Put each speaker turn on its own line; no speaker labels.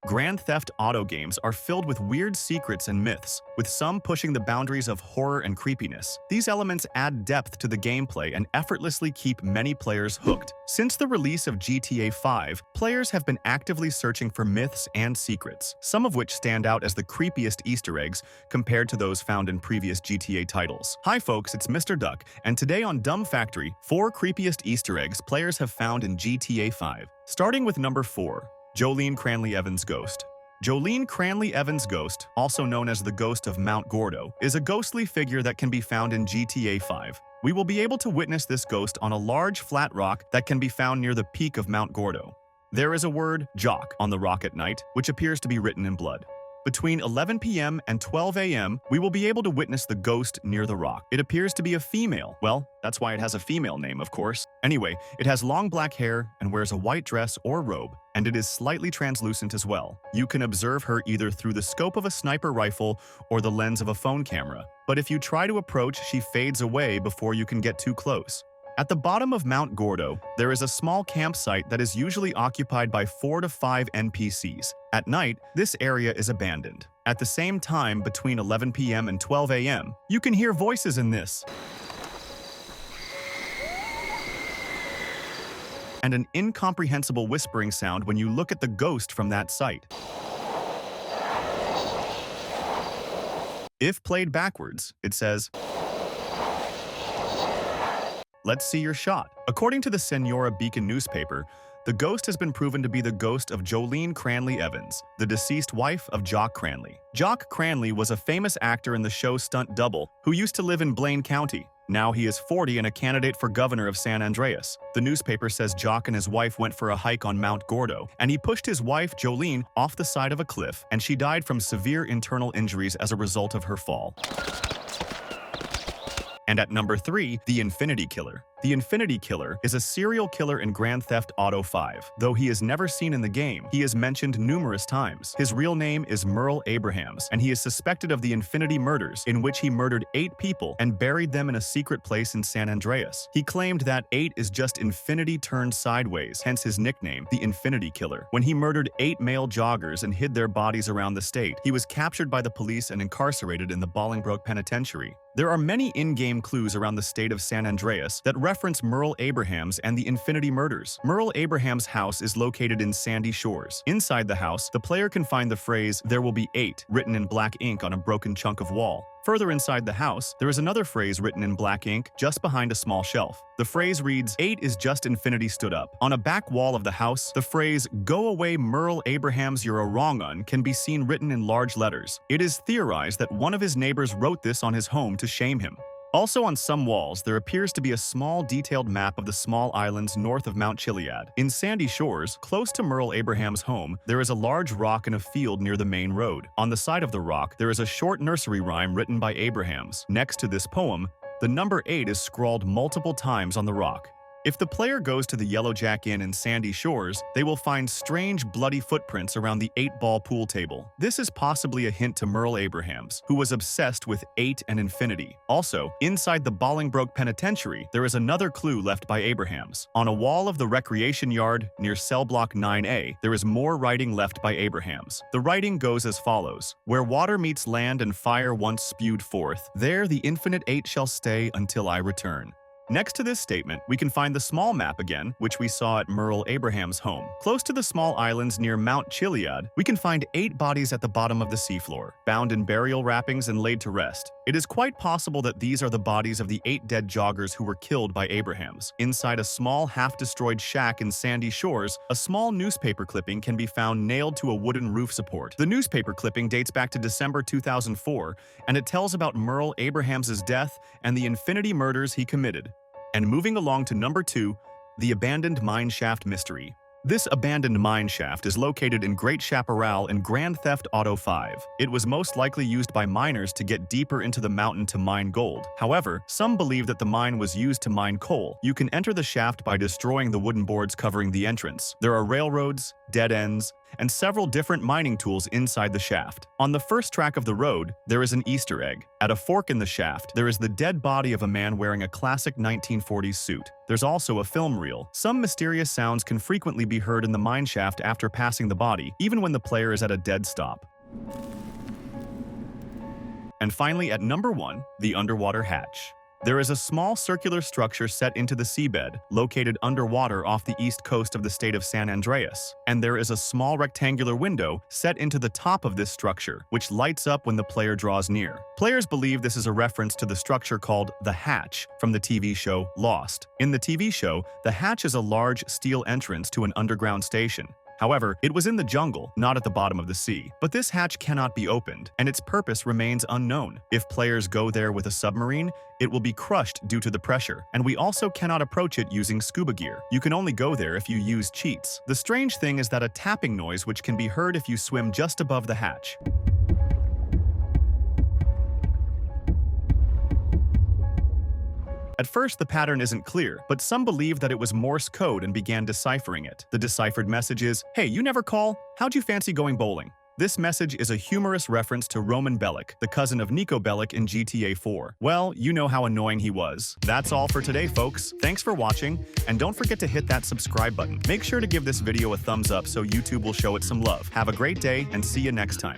Grand Theft Auto games are filled with weird secrets and myths, with some pushing the boundaries of horror and creepiness. These elements add depth to the gameplay and effortlessly keep many players hooked. Since the release of GTA 5, players have been actively searching for myths and secrets, some of which stand out as the creepiest Easter eggs compared to those found in previous GTA titles. Hi folks, it's Mr. Duck, and today on Dumb Factory, 4 creepiest Easter eggs players have found in GTA 5. Starting with number 4. Jolene Cranley-Evans Ghost. Jolene Cranley-Evans Ghost, also known as the Ghost of Mount Gordo, is a ghostly figure that can be found in GTA 5. We will be able to witness this ghost on a large flat rock that can be found near the peak of Mount Gordo. There is a word, jock, on the rock at night, which appears to be written in blood. Between 11 p.m. and 12 a.m., we will be able to witness the ghost near the rock. It appears to be a female. Well, that's why it has a female name, of course. Anyway, it has long black hair and wears a white dress or robe, and it is slightly translucent as well. You can observe her either through the scope of a sniper rifle or the lens of a phone camera. But if you try to approach, she fades away before you can get too close. At the bottom of Mount Gordo, there is a small campsite that is usually occupied by 4 to 5 NPCs. At night, this area is abandoned. At the same time, between 11 p.m. and 12 a.m., you can hear voices in this, and an incomprehensible whispering sound when you look at the ghost from that site. If played backwards, it says, "Let's see your shot." According to the Senora Beacon newspaper, the ghost has been proven to be the ghost of Jolene Cranley-Evans, the deceased wife of Jock Cranley. Jock Cranley was a famous actor in the show Stunt Double who used to live in Blaine County. Now he is 40 and a candidate for governor of San Andreas. The newspaper says Jock and his wife went for a hike on Mount Gordo, and he pushed his wife, Jolene, off the side of a cliff, and she died from severe internal injuries as a result of her fall. And at number 3, the Infinity Killer. The Infinity Killer is a serial killer in Grand Theft Auto 5. Though he is never seen in the game, he is mentioned numerous times. His real name is Merle Abrahams, and he is suspected of the Infinity Murders, in which he murdered 8 people and buried them in a secret place in San Andreas. He claimed that 8 is just infinity turned sideways, hence his nickname, the Infinity Killer. When he murdered 8 male joggers and hid their bodies around the state, he was captured by the police and incarcerated in the Bolingbroke Penitentiary. There are many in-game clues around the state of San Andreas that reference Merle Abrahams and the Infinity Murders. Merle Abrahams' house is located in Sandy Shores. Inside the house, the player can find the phrase, "There will be 8, written in black ink on a broken chunk of wall. Further inside the house, there is another phrase written in black ink just behind a small shelf. The phrase reads, "8 is just infinity stood up." On a back wall of the house, the phrase, "Go away Merle Abrahams, you're a wrong 'un," can be seen written in large letters. It is theorized that one of his neighbors wrote this on his home to shame him. Also on some walls, there appears to be a small detailed map of the small islands north of Mount Chiliad. In Sandy Shores, close to Merle Abrahams' home, there is a large rock in a field near the main road. On the side of the rock, there is a short nursery rhyme written by Abrahams. Next to this poem, the number 8 is scrawled multiple times on the rock. If the player goes to the Yellow Jack Inn in Sandy Shores, they will find strange, bloody footprints around the 8-ball pool table. This is possibly a hint to Merle Abrahams, who was obsessed with 8 and infinity. Also, inside the Bolingbroke Penitentiary, there is another clue left by Abrahams. On a wall of the recreation yard near cell block 9A, there is more writing left by Abrahams. The writing goes as follows: "Where water meets land and fire once spewed forth, there the infinite 8 shall stay until I return." Next to this statement, we can find the small map again, which we saw at Merle Abrahams' home. Close to the small islands near Mount Chiliad, we can find 8 bodies at the bottom of the seafloor, bound in burial wrappings and laid to rest. It is quite possible that these are the bodies of the 8 dead joggers who were killed by Abrahams. Inside a small, half-destroyed shack in Sandy Shores, a small newspaper clipping can be found nailed to a wooden roof support. The newspaper clipping dates back to December 2004, and it tells about Merle Abrahams' death and the Infinity Murders he committed. And moving along to number 2, the abandoned mine shaft mystery. This abandoned mine shaft is located in Great Chaparral in Grand Theft Auto 5. It was most likely used by miners to get deeper into the mountain to mine gold. However, some believe that the mine was used to mine coal. You can enter the shaft by destroying the wooden boards covering the entrance. There are railroads, dead ends, and several different mining tools inside the shaft. On the first track of the road, there is an Easter egg. At a fork in the shaft, there is the dead body of a man wearing a classic 1940s suit. There's also a film reel. Some mysterious sounds can frequently be heard in the mineshaft after passing the body, even when the player is at a dead stop. And finally, at number 1, the underwater hatch. There is a small circular structure set into the seabed, located underwater off the east coast of the state of San Andreas. And there is a small rectangular window set into the top of this structure, which lights up when the player draws near. Players believe this is a reference to the structure called the hatch from the TV show Lost. In the TV show, the hatch is a large steel entrance to an underground station. However, it was in the jungle, not at the bottom of the sea. But this hatch cannot be opened, and its purpose remains unknown. If players go there with a submarine, it will be crushed due to the pressure, and we also cannot approach it using scuba gear. You can only go there if you use cheats. The strange thing is that a tapping noise which can be heard if you swim just above the hatch. At first, the pattern isn't clear, but some believe that it was Morse code and began deciphering it. The deciphered message is, "Hey, you never call? How'd you fancy going bowling?" This message is a humorous reference to Roman Bellic, the cousin of Nico Bellic in GTA 4. Well, you know how annoying he was. That's all for today, folks. Thanks for watching, and don't forget to hit that subscribe button. Make sure to give this video a thumbs up so YouTube will show it some love. Have a great day, and see you next time.